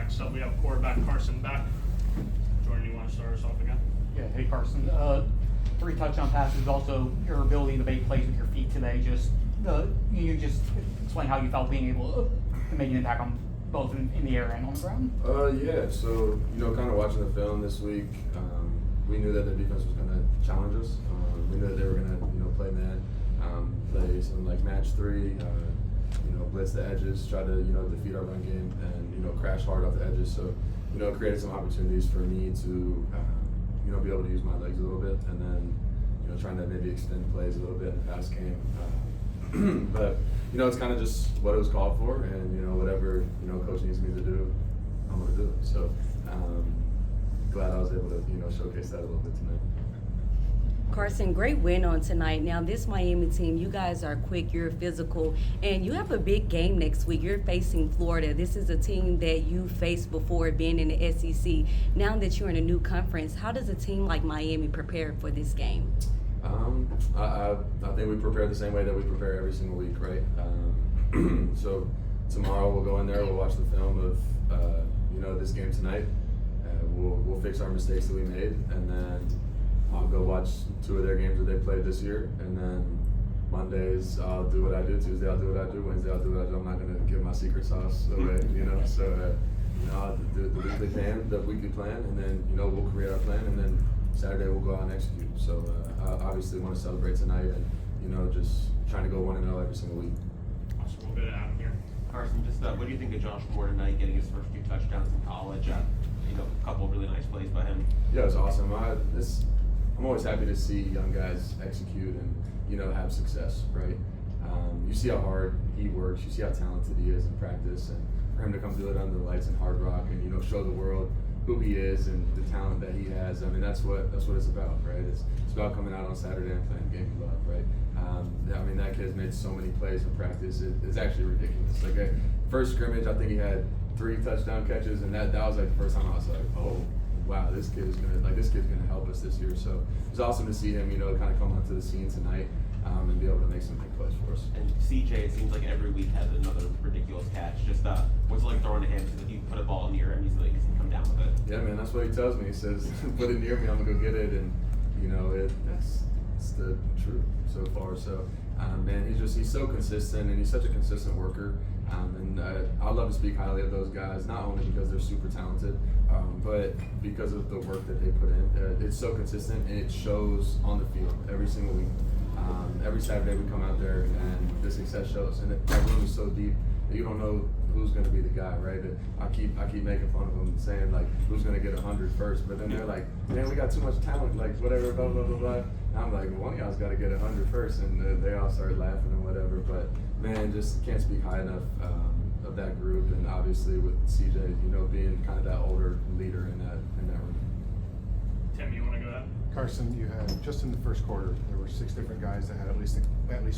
Next up, we have quarterback Carson Beck. Jordan, you want to start us off again? Yeah, hey Carson. 3 touchdown passes, also your ability to make plays with your feet today. You just explain how you felt being able to make an impact on both in the air and on the ground. Yeah, so, kind of watching the film this week, we knew that their defense was going to challenge us. We knew that they were going to, play man, play some like match 3, blitz the edges, try to, defeat our run game and, crash hard off the edges. So, it created some opportunities for me to, be able to use my legs a little bit and then, trying to maybe extend plays a little bit in the pass game. But, it's kind of just what it was called for and, whatever, coach needs me to do, I'm going to do it. So, glad I was able to, showcase that a little bit tonight. Carson, great win on tonight. Now, this Miami team, you guys are quick, you're physical, and you have a big game next week. You're facing Florida. This is a team that you faced before being in the SEC. Now that you're in a new conference, how does a team like Miami prepare for this game? I think we prepare the same way that we prepare every single week, right? So tomorrow we'll go in there, we'll watch the film of, this game tonight. We'll fix our mistakes that we made, and then I'll go watch 2 of their games that they played this year, and then Mondays I'll do what I do, Tuesday I'll do what I do, Wednesday I'll do what I do. I'm not going to give my secret sauce away, So, I'll do the weekly plan, and then, we'll create our plan, and then Saturday we'll go out and execute. So, I obviously want to celebrate tonight and, just trying to go 1-0 every single week. Awesome. We'll go to Adam here. Carson, just what do you think of Josh Moore tonight, getting his first few touchdowns in college? A couple of really nice plays by him. Yeah, it's awesome. I'm always happy to see young guys execute and, have success, right? You see how hard he works, you see how talented he is in practice, and for him to come do it under the lights in Hard Rock and, show the world who he is and the talent that he has. I mean, that's what it's about, right? It's about coming out on Saturday and playing the game you love, right? That kid's made so many plays in practice. It's actually ridiculous. Like, first scrimmage, I think he had 3 touchdown catches, and that was like the first time I was like, oh, wow, this kid's gonna help us this year. So it's awesome to see him, kind of come onto the scene tonight and be able to make some big plays for us. And CJ, it seems like every week has another ridiculous catch. Just what's it like throwing to him? Because if you put a ball near him, he's going to come down with it. Yeah, man, that's what he tells me. He says, put it near me, I'm gonna go get it, and it's the truth so far. So, man, he's so consistent, and he's such a consistent worker. And I love to speak highly of those guys, not only because they're super talented, but because of the work that they put in. It's so consistent, and it shows on the field every single week. Every Saturday we come out there, and the success shows. And that room is so deep that you don't know who's going to be the guy, right? I keep making fun of them, saying like, who's going to get 100 first? But then they're like, man, we got too much talent, like whatever, blah blah blah blah. And I'm like, well, one of y'all's got to get 100 first, and they all start laughing and whatever. But man, just can't speak high enough of that group, and obviously with CJ, being kind of that older leader in that room. Tim, you want to go ahead? Carson, you had just in the first quarter, there were 6 different guys that had at least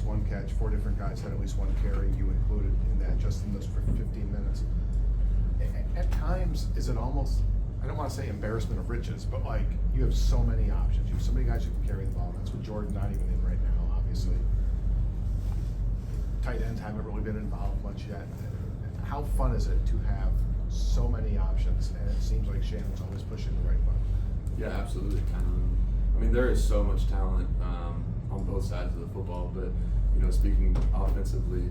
1 catch, 4 different guys had at least 1 carry. You included in that just in those 15 minutes. At times, is it almost, I don't want to say embarrassment of riches, but like you have so many options. You have so many guys who can carry the ball. That's what Jordan not even in right now, obviously. Tight ends haven't really been involved much yet. How fun is it to have so many options, and it seems like Shannon's always pushing the right button? Yeah, absolutely. There is so much talent on both sides of the football, but speaking offensively,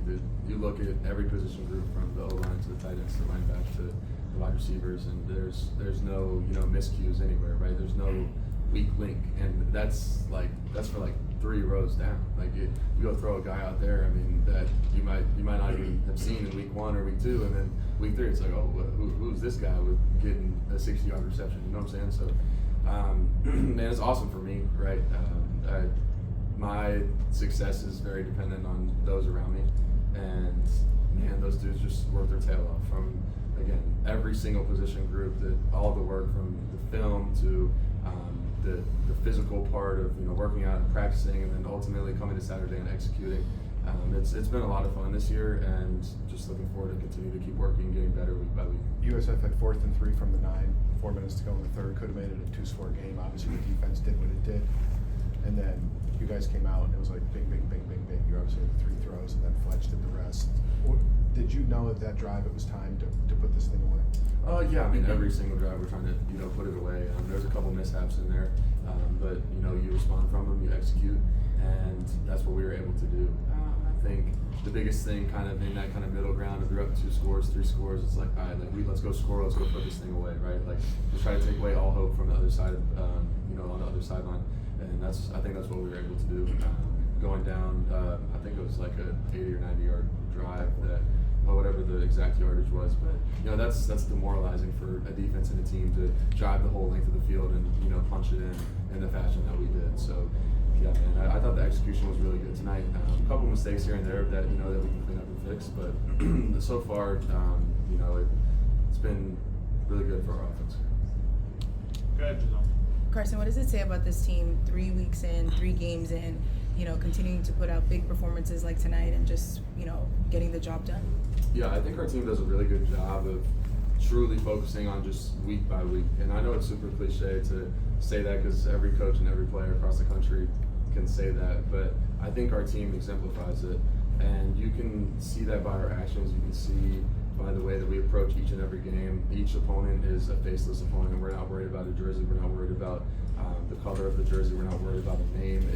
you look at every position group from the O-line to the tight ends to the running back to the wide receivers, and there's no miscues anywhere, right? There's no weak link, and that's for 3 rows down. Like you go throw a guy out there, that you might not even have seen in week 1 or week 2, and then week 3 it's like, oh, who's this guy with getting a 60-yard reception? You know what I'm saying? So. Man, it's awesome for me, right? My success is very dependent on those around me, and man, those dudes just work their tail off from, again, every single position group, all the work from the film to the physical part of working out and practicing, and then ultimately coming to Saturday and executing. It's been a lot of fun this year, and just looking forward to continue to keep working, getting better week by week. USF had 4th and 3 from the 9, 4 minutes to go in the third. Could have made it a 2-score game. Obviously, the defense did what it did, and then you guys came out and it was like bing, bing, bing, bing, bing. You obviously had the 3 throws, and then Fletch did the rest. Did you know at that drive it was time to put this thing away? Yeah, I mean, every single drive we're trying to, put it away. There's a couple mishaps in there, but, you respond from them, you execute, and that's what we were able to do. I think the biggest thing kind of in that kind of middle ground, if you're up 2 scores, 3 scores, it's like, all right, like, let's go score, let's go put this thing away, right? Like, just try to take away all hope from the other side, on the other sideline, and I think that's what we were able to do. Going down, I think it was like a 80 or 90 yard drive that, well, whatever the exact yardage was, but that's demoralizing for a defense and a team to drive the whole length of the field and punch it in the fashion that we did. So yeah, man, I thought the execution was really good tonight. A couple mistakes here and there that that we can clean up and fix, but so far, it's been really good for our offense. Go ahead, Giselle. Carson, what does it say about this team 3 weeks in, 3 games in, continuing to put out big performances like tonight and just, getting the job done? Yeah, I think our team does a really good job of truly focusing on just week by week. And I know it's super cliche to say that because every coach and every player across the country can say that, but I think our team exemplifies it. And you can see that by our actions. You can see by the way that we approach each and every game. Each opponent is a faceless opponent, and we're not worried about a jersey. We're not worried about the color of the jersey. We're not worried about the name.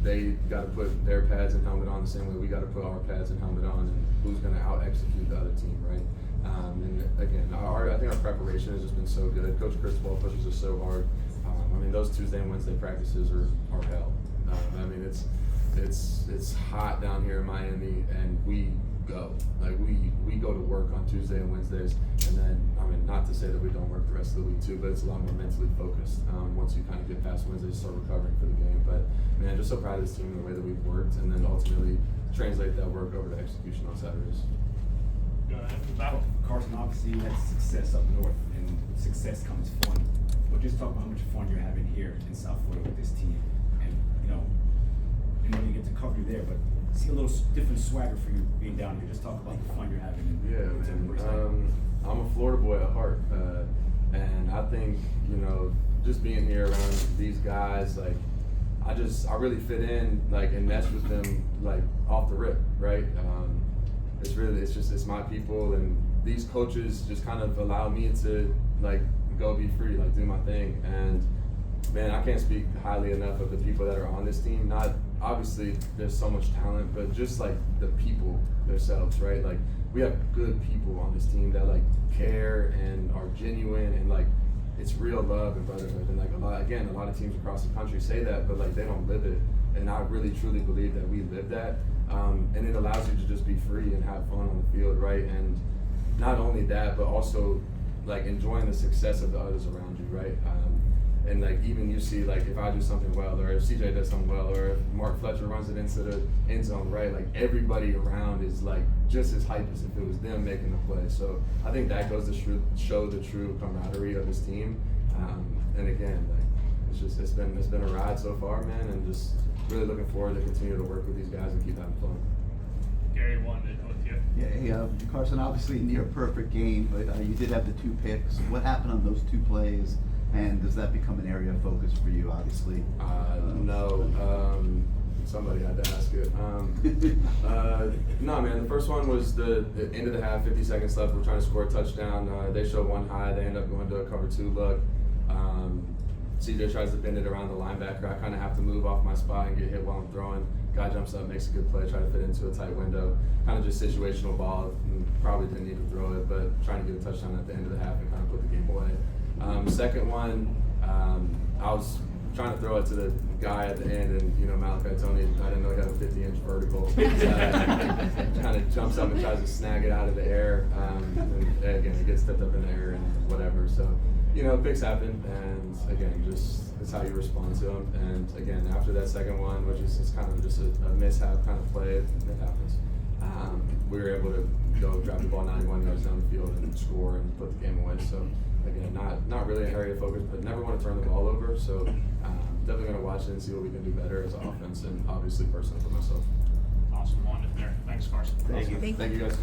They got to put their pads and helmet on the same way we got to put our pads and helmet on, and who's going to out-execute the other team, right? And again, I think our preparation has just been so good. Coach Cristobal pushes us so hard. I mean, those Tuesday and Wednesday practices are hell. I mean, it's hot down here in Miami, and we go. Like, we go to work on Tuesday and Wednesdays, and then, I mean, not to say that we don't work the rest of the week too, but it's a lot more mentally focused once you kind of get past Wednesdays, start recovering for the game. But, man, just so proud of this team and the way that we've worked, and then ultimately translate that work over to execution on Saturdays. Go ahead, Val. Carson, obviously you had success up north, and with success comes fun. But just talk about how much fun you're having here in South Florida with this team. And, you get to cover you there, but see a little different swagger for you being down here. Just talk about the fun you're having. Yeah, man. I'm a Florida boy at heart, and I think just being here around these guys, like I really fit in, like, and mesh with them, like, off the rip, right? It's my people, and these coaches just kind of allow me to, like, go be free, like, do my thing. And man, I can't speak highly enough of the people that are on this team. Not obviously there's so much talent, but just like the people themselves, right? Like, we have good people on this team that like care and are genuine, and like it's real love and brotherhood. And like a lot of teams across the country say that, but like they don't live it. And I really truly believe that we live that. And it allows you to just be free and have fun on the field, right? And not only that, but also like enjoying the success of the others around you, right? And like even you see, like, if I do something well, or if CJ does something well, or if Mark Fletcher runs it into the end zone, right? Like everybody around is like just as hyped as if it was them making the play. So I think that goes to show the true camaraderie of this team. And again, like it's been a ride so far, man, and just really looking forward to continue to work with these guys and keep having fun. Gary wanted to with you. Yeah, hey, Carson, obviously near perfect game, but you did have the 2 picks. What happened on those 2 plays, and does that become an area of focus for you, obviously? No. Somebody had to ask it. No, man, the first one was the end of the half, 50 seconds left. We're trying to score a touchdown. They show one high. They end up going to a cover 2 look. CJ tries to bend it around the linebacker. I kind of have to move off my spot and get hit while I'm throwing. Guy jumps up, makes a good play, try to fit into a tight window. Kind of just situational ball. Probably didn't need to throw it, but trying to get a touchdown at the end of the half and kind of put the game away. Second one, I was trying to throw it to the guy at the end, and Malachi Tony, I didn't know he had a 50-inch vertical. Kind of jumps up and tries to snag it out of the air. And again, he gets stepped up in the air and whatever. So, picks happen, and again, just it's how you respond to them. And again, after that second one, which is kind of just a mishap kind of play, it happens. We were able to go drive the ball 91 yards down the field and score and put the game away. So again, not really an area of focus, but never want to turn the ball over. So definitely going to watch it and see what we can do better as an offense, and obviously personally for myself. Awesome. Wanted there. Thanks, Carson. Thank you. Thank you guys.